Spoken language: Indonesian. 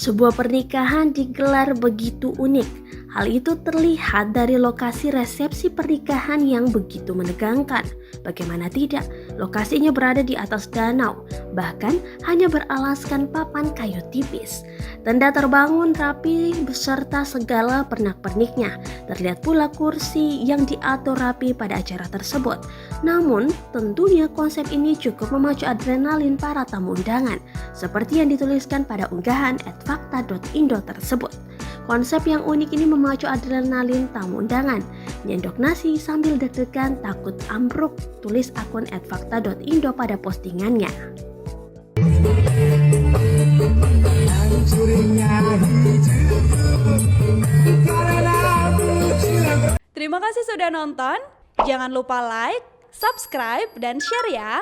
Sebuah pernikahan digelar begitu unik. Hal itu terlihat dari lokasi resepsi pernikahan yang begitu menegangkan. Bagaimana tidak, lokasinya berada di atas danau, bahkan hanya beralaskan papan kayu tipis. Tenda terbangun rapi beserta segala pernak-perniknya. Terlihat pula kursi yang diatur rapi pada acara tersebut. Namun, tentunya konsep ini cukup memacu adrenalin para tamu undangan, seperti yang dituliskan pada unggahan @fakta.indo tersebut. Konsep yang unik ini memacu adrenalin tamu undangan. Nyendok nasi sambil deg-degan takut ambruk, tulis akun @fakta.indo pada postingannya. Terima kasih sudah nonton. Jangan lupa like, subscribe, dan share ya.